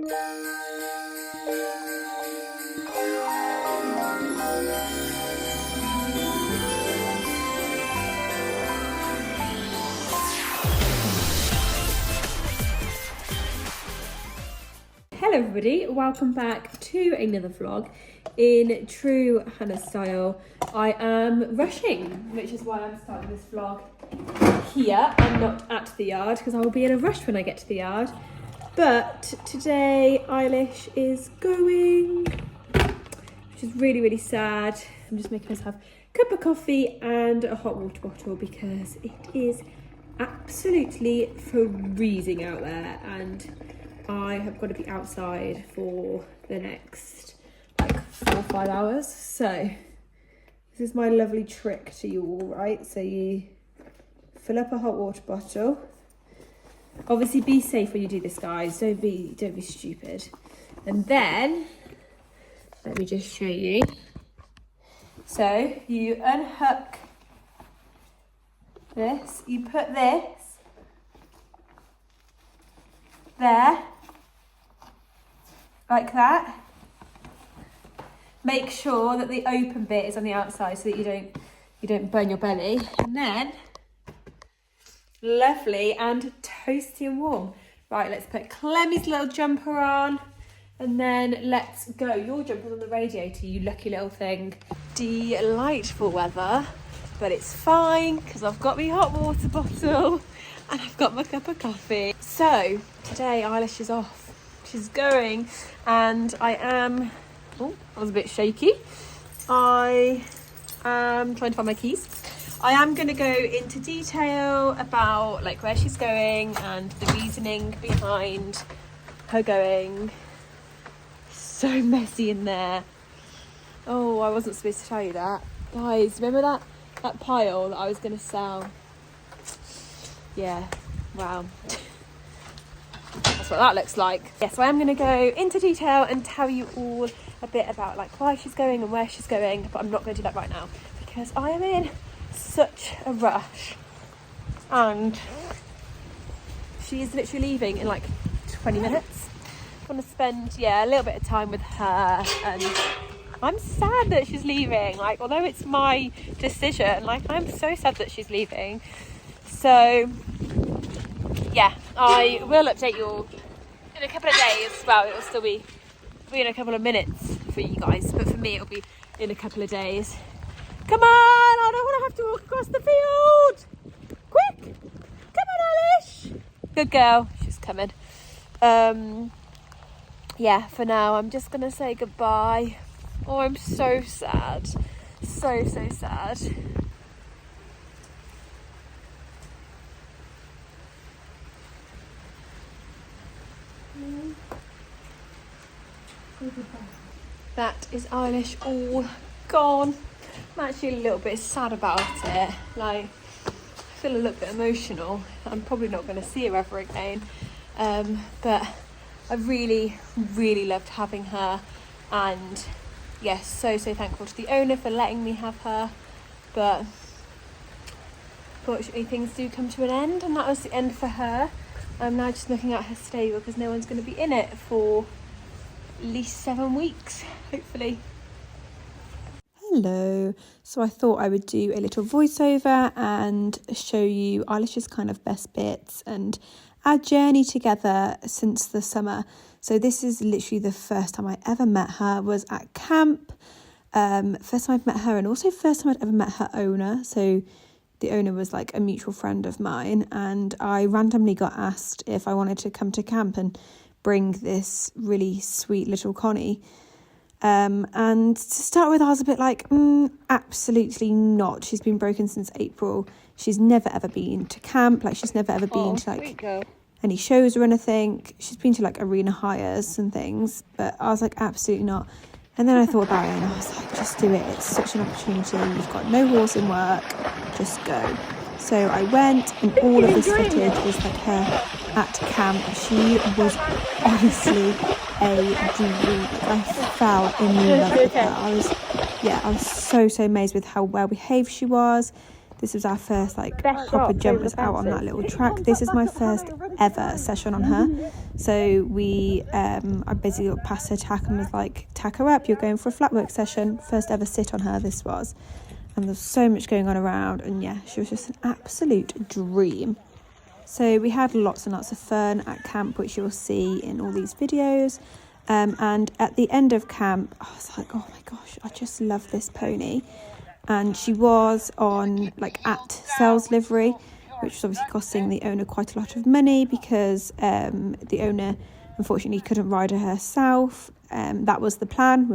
Hello everybody, welcome back to another vlog. In true Hannah style, I am rushing, which is why I'm starting this vlog here and not at the yard, because I will be in a rush when I get to the yard. But today Eilis is going, which is really, really sad. I'm just making myself a cup of coffee and a hot water bottle because it is absolutely freezing out there, and I have got to be outside for the next like 4 or 5 hours. So this is my lovely trick to you all, right? So you fill up a hot water bottle. Obviously be safe when you do this, guys. Don't be stupid. And then let me just show you. So you unhook this, you put this there, like that. Make sure that the open bit is on the outside so that you don't burn your belly. And then, lovely and toasty and warm. Right, let's put Clemmy's little jumper on, and then let's go. Your jumper's on the radiator, you lucky little thing. Delightful weather, but it's fine because I've got my hot water bottle and I've got my cup of coffee. So today Eilis is off. She's going, and I was a bit shaky. I am trying to find my keys. I am going to go into detail about like where she's going and the reasoning behind her going. So messy in there. Oh, I wasn't supposed to tell you that. Guys, remember that pile that I was going to sell? Yeah, wow. That's what that looks like. Yeah, so I am going to go into detail and tell you all a bit about like why she's going and where she's going, but I'm not going to do that right now because I am in such a rush, and she is literally leaving in like 20 minutes. I want to spend a little bit of time with her, and I'm sad that she's leaving. Like, although it's my decision, like I'm so sad that she's leaving. So yeah, I will update you all in a couple of days. Well, it'll still be in a couple of minutes for you guys, but for me it'll be in a couple of days. Come on, I don't want to have to walk across the field. Quick, come on, Eilis. Good girl, she's coming. Yeah, for now I'm just gonna say goodbye. Oh, I'm so sad, so sad. That is Eilis all gone. I'm actually a little bit sad about it. Like, I feel a little bit emotional. I'm probably not going to see her ever again. But I really, really loved having her. And yes, so thankful to the owner for letting me have her. But fortunately things do come to an end, and that was the end for her. I'm now just looking at her stable because no one's going to be in it for at least 7 weeks, hopefully. Hello. So I thought I would do a little voiceover and show you Eilis's kind of best bits and our journey together since the summer. So this is literally the first time I ever met her was at camp. First time I've met her, and also first time I'd ever met her owner. So the owner was like a mutual friend of mine, and I randomly got asked if I wanted to come to camp and bring this really sweet little Connie. And to start with, I was a bit like, absolutely not. She's been broken since April. She's never ever been to camp. Like, she's never ever been to like any shows or anything. She's been to like arena hires and things, but I was like, absolutely not. And then I thought about it, and I was like, just do it. It's such an opportunity. You've got no horse in work. Just go. So I went, and all of this footage was like her at camp. She was honestly a dream. I fell in love with her. I was so amazed with how well behaved she was. This was our first like proper jumpers out on that little track. This is my first ever session on her. So I basically got past her tack and was like, tack her up, you're going for a flat work session. First ever sit on her this was. And there's so much going on around, and yeah, she was just an absolute dream. So we had lots and lots of fun at camp, which you'll see in all these videos. And at the end of camp, I was like, oh my gosh, I just love this pony. And she was on like at sales livery, which was obviously costing the owner quite a lot of money because the owner unfortunately couldn't ride her herself. That was the plan,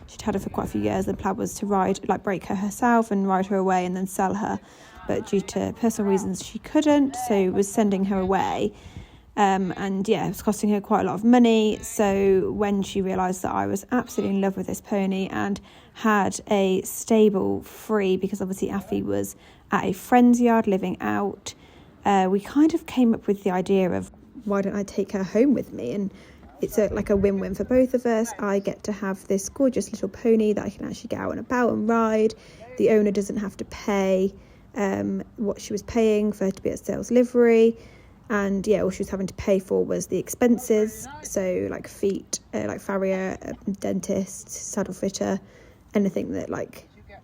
she'd had her for quite a few years. The plan was to break her herself and ride her away and then sell her. But due to personal reasons, she couldn't, so was sending her away. And yeah, it was costing her quite a lot of money. So when she realised that I was absolutely in love with this pony and had a stable free, because obviously Affy was at a friend's yard living out, we kind of came up with the idea of, why don't I take her home with me? And it's like a win-win for both of us. I get to have this gorgeous little pony that I can actually get out and about and ride. The owner doesn't have to pay what she was paying for her to be at sales livery. And yeah, all she was having to pay for was the expenses, so like feet, like farrier, dentist, saddle fitter, anything that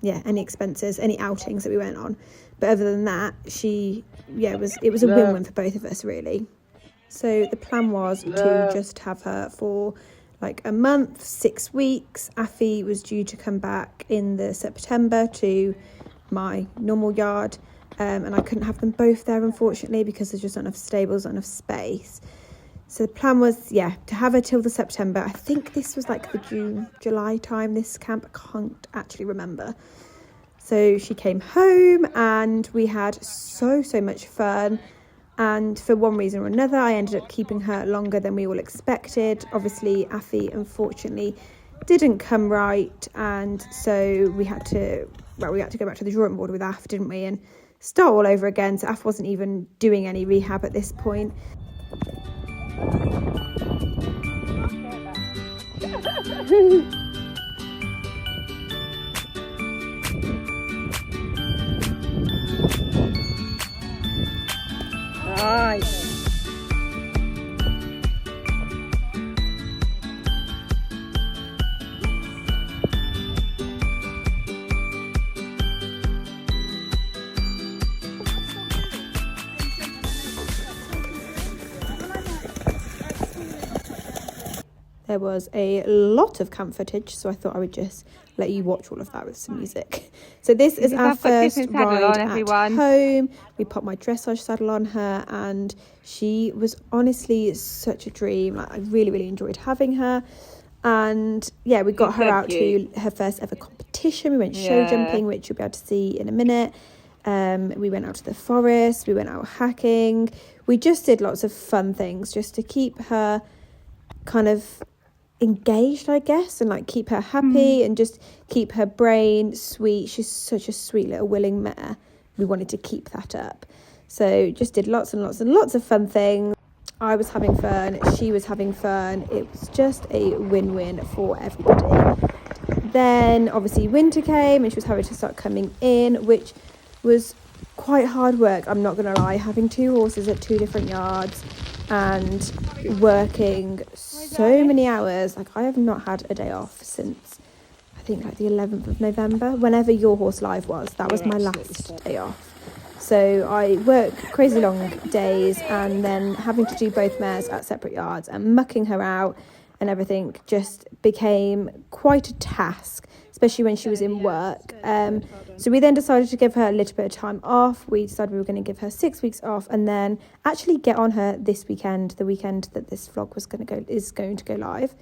any expenses, any outings that we went on. But other than that, it was a win-win for both of us really. So the plan was to just have her for like a month, 6 weeks. Affy was due to come back in the September to my normal yard. And I couldn't have them both there, unfortunately, because there's just not enough stables, not enough space. So the plan was, to have her till the September. I think this was like the June, July time, this camp. I can't actually remember. So she came home and we had so much fun. And for one reason or another, I ended up keeping her longer than we all expected. Obviously, Affy, unfortunately, didn't come right. And so we had to go back to the drawing board with Aff, didn't we? And start all over again. So Aff wasn't even doing any rehab at this point. Nice. There was a lot of camp footage, so I thought I would just let you watch all of that with some music. So this is our first ride at home. We popped my dressage saddle on her and she was honestly such a dream. I really enjoyed having her. And yeah, we got her out to her first ever competition. We went show jumping, which you'll be able to see in a minute. We went out to the forest, we went out hacking. We just did lots of fun things just to keep her kind of engaged, I guess, and like keep her happy and just keep her brain sweet. She's such a sweet little willing mare. We wanted to keep that up. So just did lots and lots of fun things. I was having fun, she was having fun. It was just a win-win for everybody. Then obviously winter came and she was having to start coming in, which was quite hard work, I'm not gonna lie, having 2 horses at 2 different yards and working so many hours. Like, I have not had a day off since I think like the 11th of November, whenever Your Horse Live was. That was my last day off. So I work crazy long days, and then having to do both mares at separate yards and mucking her out and everything just became quite a task, especially when she was in work. So we then decided to give her a little bit of time off. We decided we were going to give her 6 weeks off and then actually get on her this weekend, the weekend that this vlog is going to go live.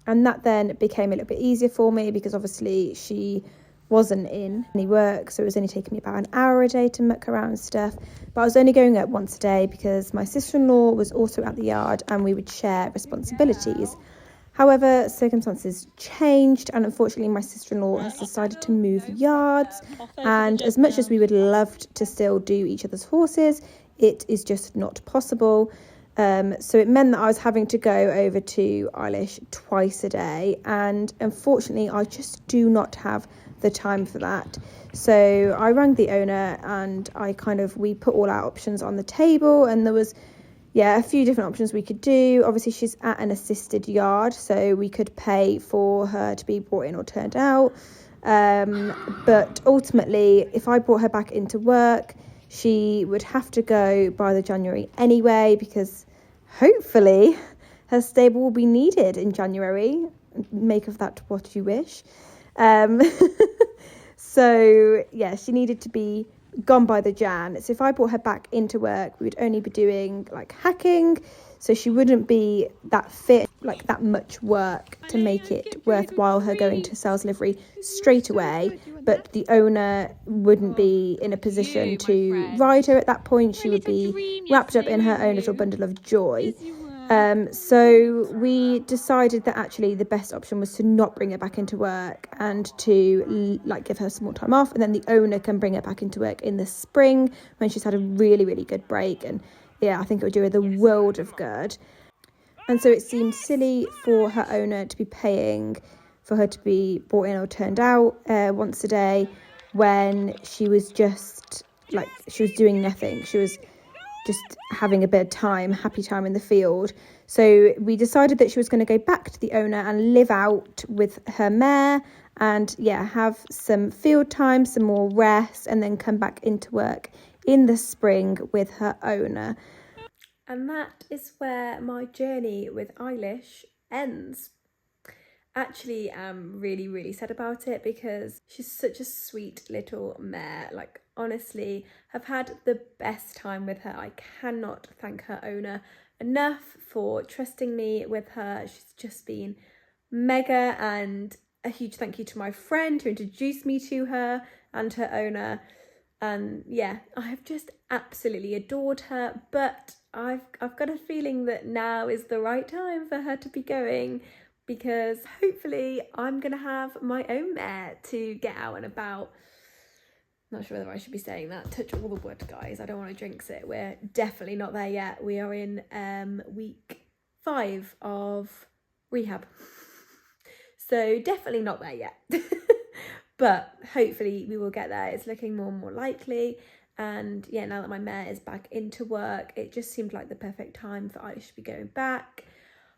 And that then became a little bit easier for me because obviously she wasn't in any work, so it was only taking me about an hour a day to muck around and stuff. But I was only going up once a day because my sister-in-law was also at the yard and we would share responsibilities. However, circumstances changed and unfortunately my sister-in-law has decided to move yards, and as much as we would love to still do each other's horses, it is just not possible. So it meant that I was having to go over to Eilish twice a day, and unfortunately I just do not have the time for that. So I rang the owner and we put all our options on the table, and there was a few different options we could do. Obviously she's at an assisted yard, so we could pay for her to be brought in or turned out, but ultimately if I brought her back into work, she would have to go by the January anyway, because hopefully her stable will be needed in January. Make of that what you wish. So yeah, she needed to be gone by the Jan. So if I brought her back into work, we would only be doing like hacking, so she wouldn't be that fit, like that much work to make it worthwhile her going to sales livery straight away. But the owner wouldn't be in a position to ride her at that point. She would be wrapped up in her own little bundle of joy. So we decided that actually the best option was to not bring her back into work and to give her some more time off, and then the owner can bring her back into work in the spring when she's had a really, really good break. And I think it would do her the world of good. And so it seemed silly for her owner to be paying for her to be brought in or turned out once a day, when she was just she was doing nothing. She was just having a bit of time, happy time in the field. So we decided that she was going to go back to the owner and live out with her mare and have some field time, some more rest, and then come back into work in the spring with her owner. And that is where my journey with Eilish ends. Actually, I'm really, really sad about it because she's such a sweet little mare. Honestly, I've had the best time with her. I cannot thank her owner enough for trusting me with her. She's just been mega, and a huge thank you to my friend who introduced me to her and her owner. And I have just absolutely adored her, but I've got a feeling that now is the right time for her to be going, because hopefully I'm going to have my own mare to get out and about. Not sure whether I should be saying that. Touch all the wood, guys. I don't want to jinx it. We're definitely not there yet. We are in week 5 of rehab. So definitely not there yet. But hopefully we will get there. It's looking more and more likely. And now that my mare is back into work, it just seemed like the perfect time for Eilis to be going back.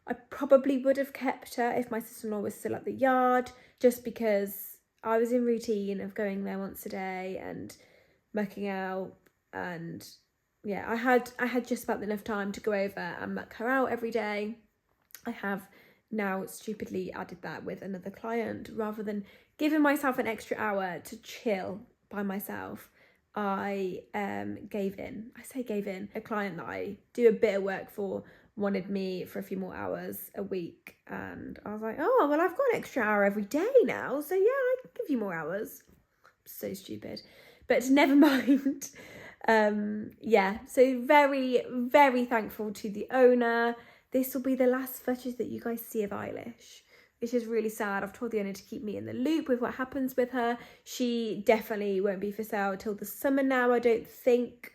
I probably would have kept her if my sister-in-law was still at the yard, just because I was in routine of going there once a day and mucking out, and I had just about enough time to go over and muck her out every day. I have now stupidly added that with another client. Rather than giving myself an extra hour to chill by myself, I gave in. I say gave in. A client that I do a bit of work for wanted me for a few more hours a week, and I was like, oh well, I've got an extra hour every day now, so I can give you more hours. So stupid, but never mind. So very, very thankful to the owner. This will be the last footage that you guys see of Eilis, which is really sad. I've told the owner to keep me in the loop with what happens with her. She definitely won't be for sale till the summer now, I don't think.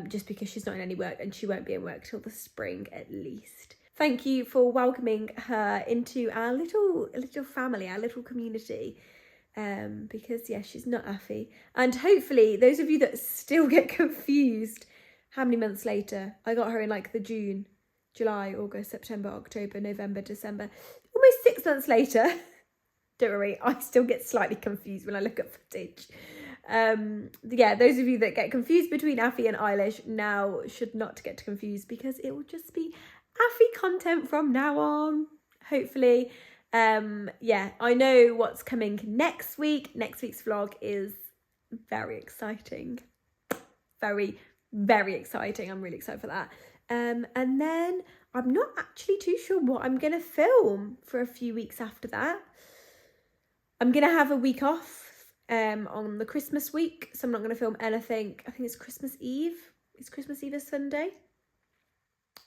Just because she's not in any work, and she won't be in work till the spring at least. Thank you for welcoming her into our little family, our little community, because she's not Affy. And hopefully those of you that still get confused, how many months later? I got her in the June, July, August, September, October, November, December, almost 6 months later. Don't worry, I still get slightly confused when I look at footage. Those of you that get confused between Affy and Eilis now should not get confused, because it will just be Affy content from now on, hopefully. I know what's coming next week. Next week's vlog is very exciting. Very, very exciting. I'm really excited for that. And then I'm not actually too sure what I'm going to film for a few weeks after that. I'm going to have a week off on the Christmas week, so I'm not going to film anything. I think it's Christmas Eve. Is Christmas Eve a Sunday?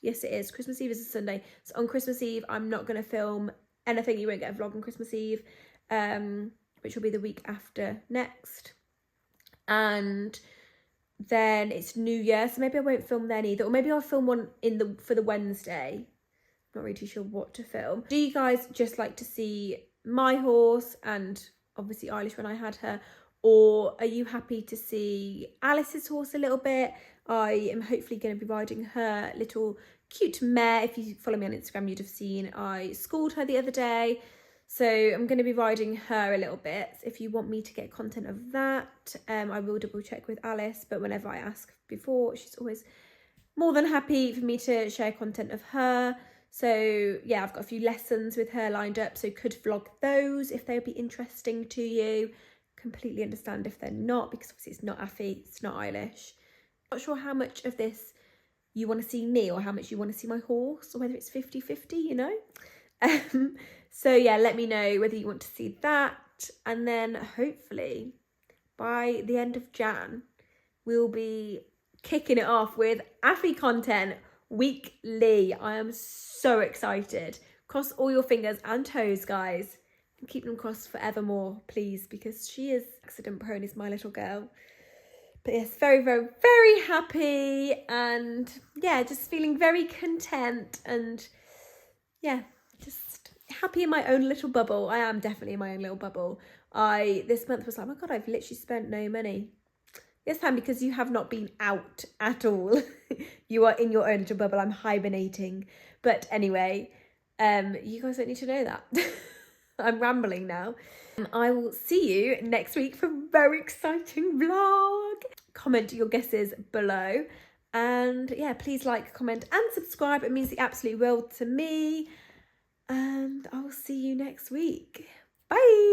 Yes, it is. Christmas Eve is a Sunday. So on Christmas Eve, I'm not going to film anything. You won't get a vlog on Christmas Eve, which will be the week after next. And then it's New Year, so maybe I won't film then either, or maybe I'll film one for the Wednesday. Not really too sure what to film. Do you guys just like to see my horse and obviously Eilish when I had her, or are you happy to see Alice's horse a little bit? I am hopefully going to be riding her little cute mare. If you follow me on Instagram, you'd have seen I schooled her the other day. So I'm going to be riding her a little bit. If you want me to get content of that, I will double check with Alice. But whenever I ask before, she's always more than happy for me to share content of her. So yeah, I've got a few lessons with her lined up, so could vlog those if they would be interesting to you. Completely understand if they're not, because obviously it's not Affy, it's not Eilish. Not sure how much of this you want to see me or how much you want to see my horse, or whether it's 50-50, you know. So yeah, let me know whether you want to see that, and then hopefully by the end of Jan we'll be kicking it off with Affy content weekly. I am so excited. Cross all your fingers and toes, guys, and keep them crossed forevermore, please, because she is accident prone, is my little girl. But yes, very, very, very happy, and yeah, just feeling very content, and yeah, just happy in my own little bubble. I am definitely in my own little bubble. This month was like, oh my God, I've literally spent no money. This time, because you have not been out at all. You are in your own little bubble. I'm hibernating. But anyway, you guys don't need to know that. I'm rambling now. I will see you next week for a very exciting vlog. Comment your guesses below. And yeah, please like, comment and subscribe. It means the absolute world to me. And I'll see you next week. Bye.